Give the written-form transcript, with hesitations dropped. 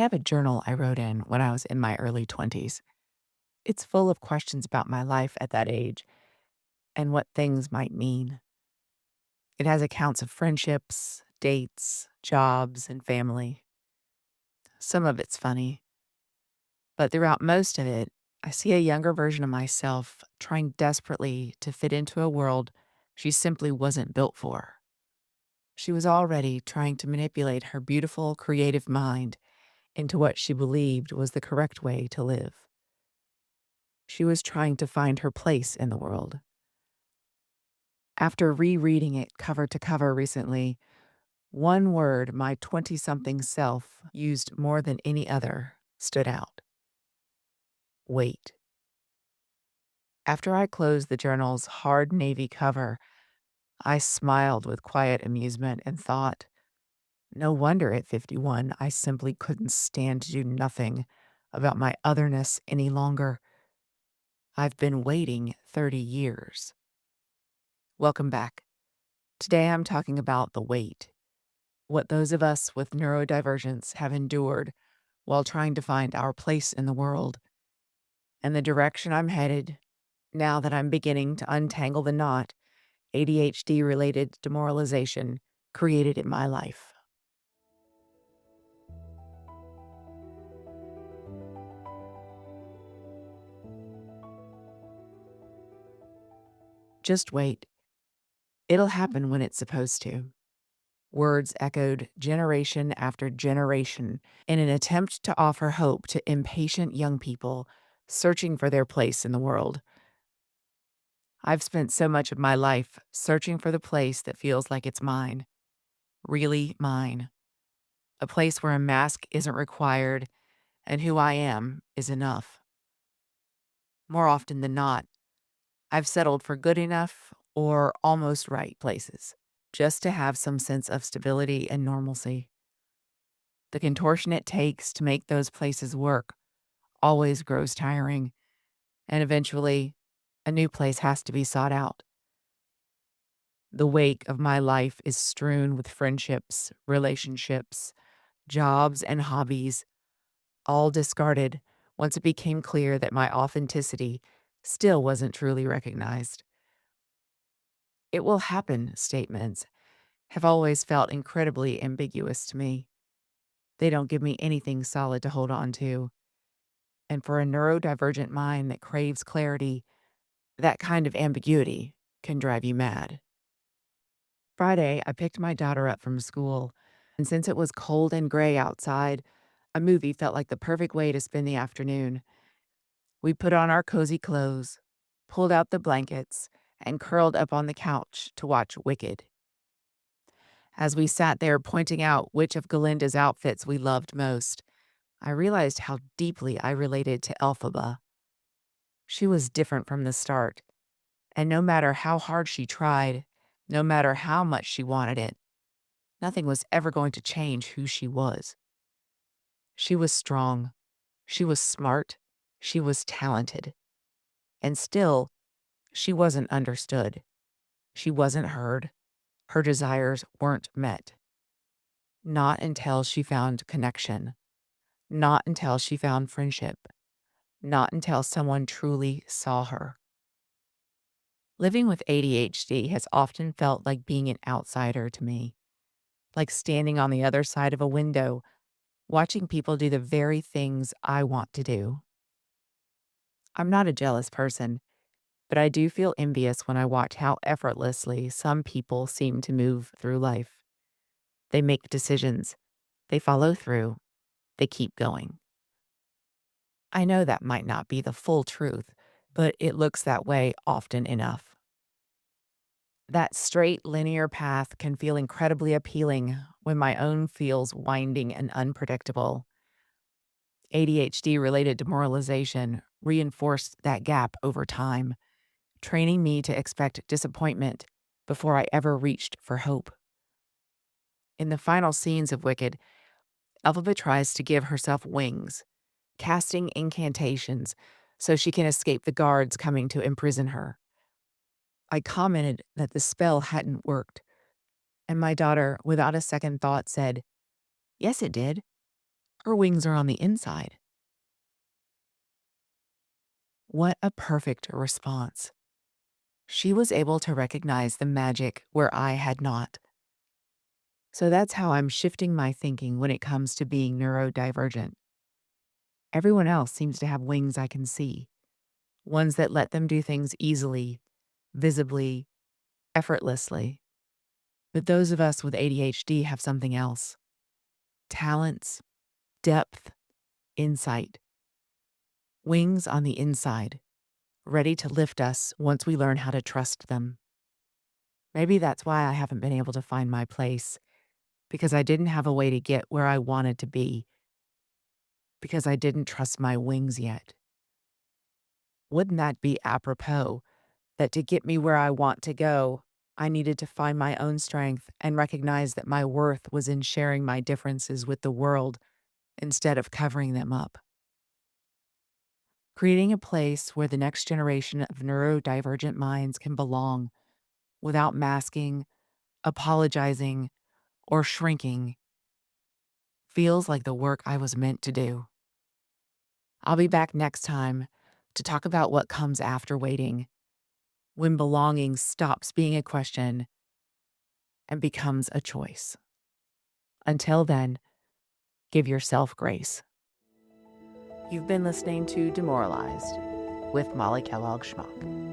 have a journal I wrote in when I was in my early 20s. It's full of questions about my life at that age and what things might mean. It has accounts of friendships, dates, jobs, and family. Some of it's funny, but throughout most of it, I see a younger version of myself trying desperately to fit into a world she simply wasn't built for. She was already trying to manipulate her beautiful, creative mind into what she believed was the correct way to live. She was trying to find her place in the world. After rereading it cover to cover recently, one word my 20 something self used more than any other stood out: wait. After I closed the journal's hard navy cover, I smiled with quiet amusement and thought, no wonder at 51 I simply couldn't stand to do nothing about my otherness any longer. I've been waiting 30 years. Welcome back. Today I'm talking about the wait, what those of us with neurodivergence have endured while trying to find our place in the world, and the direction I'm headed now that I'm beginning to untangle the knot ADHD-related demoralization created in my life. Just wait. It'll happen when it's supposed to. Words echoed generation after generation in an attempt to offer hope to impatient young people searching for their place in the world. I've spent so much of my life searching for the place that feels like it's mine, really mine, a place where a mask isn't required and who I am is enough. More often than not, I've settled for good enough or almost right places, just to have some sense of stability and normalcy. The contortion it takes to make those places work always grows tiring, and eventually, a new place has to be sought out. The wake of my life is strewn with friendships, relationships, jobs, and hobbies, all discarded once it became clear that my authenticity still wasn't truly recognized. It will happen statements have always felt incredibly ambiguous to me. They don't give me anything solid to hold on to. And for a neurodivergent mind that craves clarity, that kind of ambiguity can drive you mad. Friday, I picked my daughter up from school, and since it was cold and gray outside, a movie felt like the perfect way to spend the afternoon. We put on our cozy clothes, pulled out the blankets, and curled up on the couch to watch Wicked. As we sat there pointing out which of Galinda's outfits we loved most, I realized how deeply I related to Elphaba. She was different from the start, and no matter how hard she tried, no matter how much she wanted it, nothing was ever going to change who she was. She was strong, she was smart, she was talented, and still, she wasn't understood. She wasn't heard. Her desires weren't met. Not until she found connection. Not until she found friendship. Not until someone truly saw her. Living with ADHD has often felt like being an outsider to me, like standing on the other side of a window, watching people do the very things I want to do. I'm not a jealous person, but I do feel envious when I watch how effortlessly some people seem to move through life. They make decisions, they follow through, they keep going. I know that might not be the full truth, but it looks that way often enough. That straight, linear path can feel incredibly appealing when my own feels winding and unpredictable. ADHD related demoralization reinforced that gap over time, training me to expect disappointment before I ever reached for hope. In the final scenes of Wicked, Elphaba tries to give herself wings, casting incantations so she can escape the guards coming to imprison her. I commented that the spell hadn't worked, and my daughter, without a second thought, said, "Yes, it did." Her wings are on the inside. What a perfect response. She was able to recognize the magic where I had not. So that's how I'm shifting my thinking when it comes to being neurodivergent. Everyone else seems to have wings I can see, ones that let them do things easily, visibly, effortlessly. But those of us with ADHD have something else: talents, depth, insight, wings on the inside, ready to lift us once we learn how to trust them. Maybe that's why I haven't been able to find my place, because I didn't have a way to get where I wanted to be, because I didn't trust my wings yet. Wouldn't that be apropos that to get me where I want to go, I needed to find my own strength and recognize that my worth was in sharing my differences with the world instead of covering them up? Creating a place where the next generation of neurodivergent minds can belong without masking, apologizing, or shrinking feels like the work I was meant to do. I'll be back next time to talk about what comes after waiting, when belonging stops being a question and becomes a choice. Until then, give yourself grace. You've been listening to Demoralized with Molly Kellogg-Schmauch.